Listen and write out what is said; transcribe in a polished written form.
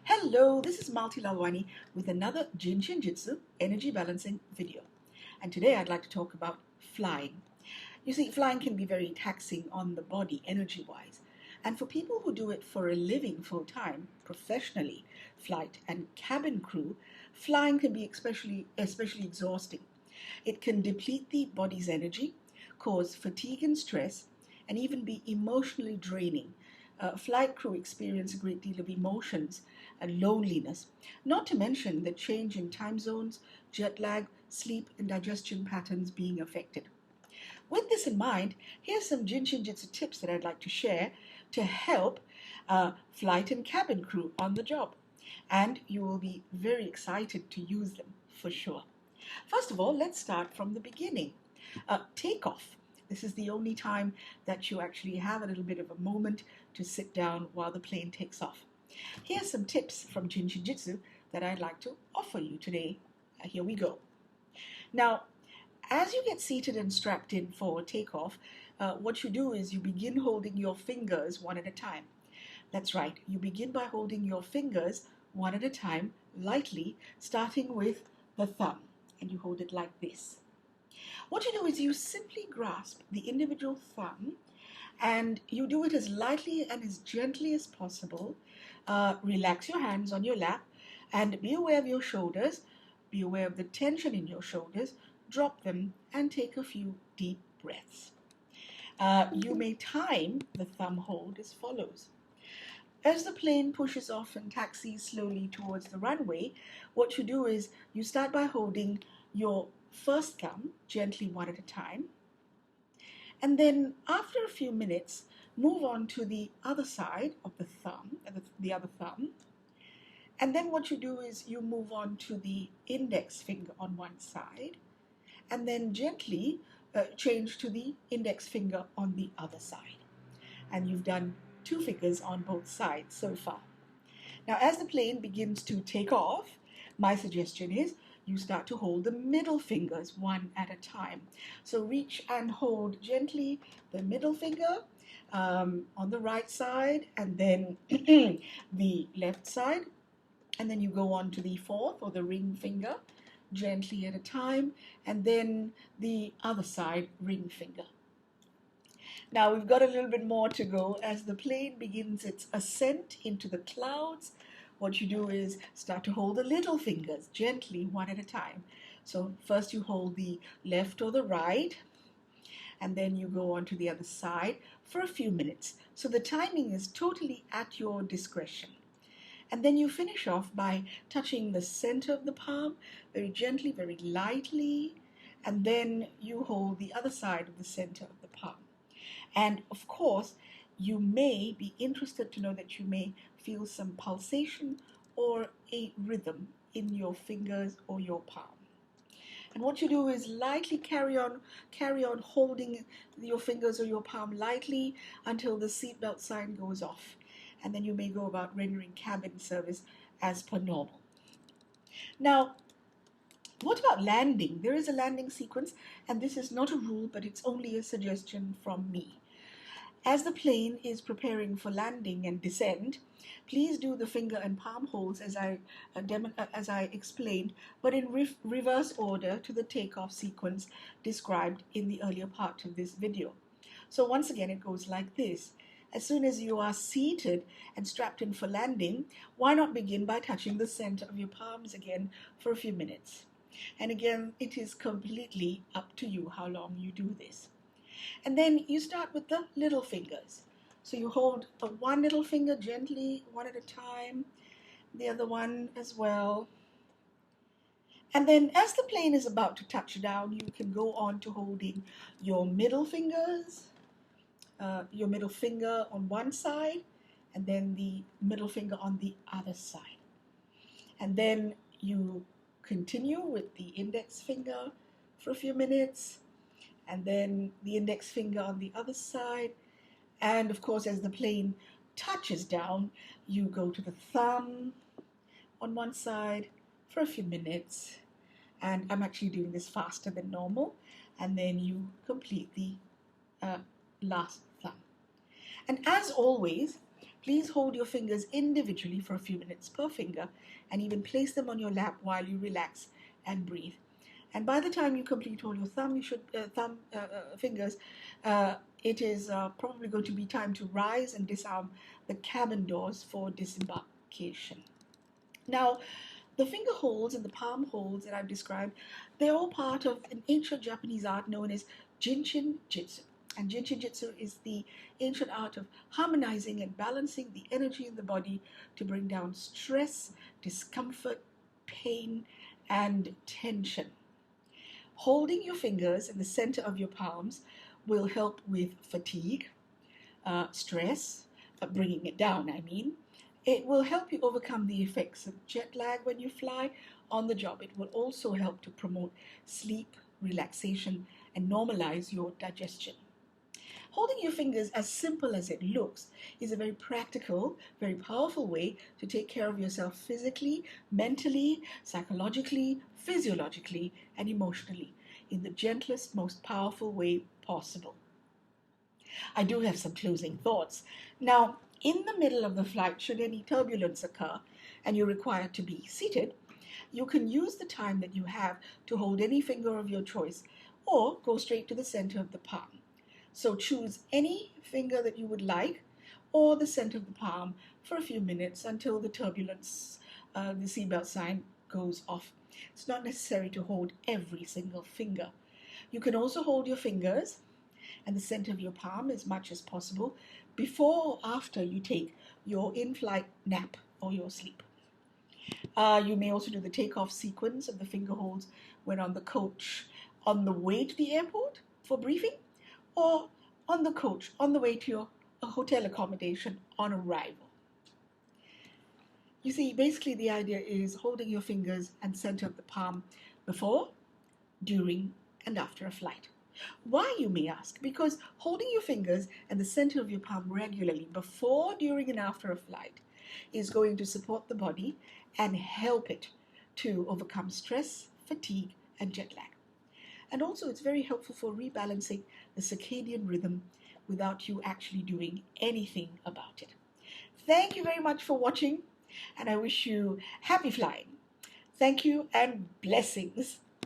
Hello, this is Malti Lalwani with another Jin Shin Jyutsu energy balancing video. And today I'd like to talk about flying. You see, flying can be very taxing on the body energy-wise. And for people who do it for a living full-time, professionally, flight and cabin crew, flying can be especially exhausting. It can deplete the body's energy, cause fatigue and stress, and even be emotionally draining. Flight crew experience a great deal of emotions and loneliness, not to mention the change in time zones, jet lag, sleep, and digestion patterns being affected. With this in mind, here's some Jin Shin Jyutsu tips that I'd like to share to help flight and cabin crew on the job. And you will be very excited to use them for sure. First of all, let's start from the beginning. Takeoff. This is the only time that you actually have a little bit of a moment to sit down while the plane takes off. Here's some tips from Jin Shin Jyutsu that I'd like to offer you today. Here we go. Now, as you get seated and strapped in for takeoff, what you do is you begin holding your fingers one at a time. That's right, you begin by holding your fingers one at a time, lightly, starting with the thumb, and you hold it like this. What you do is you simply grasp the individual thumb and you do it as lightly and as gently as possible. Relax your hands on your lap and be aware of your shoulders, be aware of the tension in your shoulders, drop them and take a few deep breaths. You may time the thumb hold as follows. As the plane pushes off and taxis slowly towards the runway, what you do is you start by holding your first thumb gently one at a time, and then after a few minutes move on to the other side of the thumb, the other thumb, and then what you do is you move on to the index finger on one side, and then gently change to the index finger on the other side, and you've done two fingers on both sides so far. Now as the plane begins to take off, my suggestion is you start to hold the middle fingers one at a time. So reach and hold gently the middle finger on the right side, and then the left side, and then you go on to the fourth or the ring finger gently at a time, and then the other side ring finger. Now we've got a little bit more to go. As the plane begins its ascent into the clouds, what you do is start to hold the little fingers gently one at a time. So first you hold the left or the right, and then you go on to the other side for a few minutes. So the timing is totally at your discretion. And then you finish off by touching the center of the palm very gently, very lightly, and then you hold the other side of the center of the palm. And of course, you may be interested to know that you may feel some pulsation or a rhythm in your fingers or your palm. And what you do is lightly carry on holding your fingers or your palm lightly until the seatbelt sign goes off. And then you may go about rendering cabin service as per normal. Now, what about landing? There is a landing sequence, and this is not a rule, but it's only a suggestion from me. As the plane is preparing for landing and descent, please do the finger and palm holds as I explained, but in reverse order to the takeoff sequence described in the earlier part of this video. So once again, it goes like this. As soon as you are seated and strapped in for landing, why not begin by touching the center of your palms again for a few minutes? And again, it is completely up to you how long you do this. And then you start with the little fingers. So you hold one little finger gently, one at a time, the other one as well. And then as the plane is about to touch down, you can go on to holding your middle fingers, your middle finger on one side, and then the middle finger on the other side. And then you continue with the index finger for a few minutes, and then the index finger on the other side. And of course, as the plane touches down, you go to the thumb on one side for a few minutes. And I'm actually doing this faster than normal. And then you complete the last thumb. And as always, Please hold your fingers individually for a few minutes per finger and even place them on your lap while you relax and breathe. And by the time you complete all your fingers, it is probably going to be time to rise and disarm the cabin doors for disembarkation. Now, the finger holds and the palm holds that I've described, they're all part of an ancient Japanese art known as Jin Shin Jyutsu. And Jin Shin Jyutsu is the ancient art of harmonizing and balancing the energy in the body to bring down stress, discomfort, pain, and tension. Holding your fingers in the center of your palms will help with fatigue, stress, bringing it down, I mean. It will help you overcome the effects of jet lag when you fly on the job. It will also help to promote sleep, relaxation, and normalize your digestion. Holding your fingers, as simple as it looks, is a very practical, very powerful way to take care of yourself physically, mentally, psychologically, physiologically, and emotionally in the gentlest, most powerful way possible. I do have some closing thoughts. Now, in the middle of the flight, should any turbulence occur and you're required to be seated, you can use the time that you have to hold any finger of your choice or go straight to the center of the palm. So choose any finger that you would like or the center of the palm for a few minutes until the turbulence, the seatbelt sign goes off. It's not necessary to hold every single finger. You can also hold your fingers and the center of your palm as much as possible before or after you take your in-flight nap or your sleep. You may also do the takeoff sequence of the finger holds when on the coach on the way to the airport for briefing, or on the coach on the way to your hotel accommodation on arrival. You see, basically the idea is holding your fingers and center of the palm before, during, and after a flight. Why, you may ask? Because holding your fingers and the center of your palm regularly before, during, and after a flight is going to support the body and help it to overcome stress, fatigue, and jet lag. And also it's very helpful for rebalancing the circadian rhythm without you actually doing anything about it. Thank you very much for watching, and I wish you happy flying. Thank you and blessings.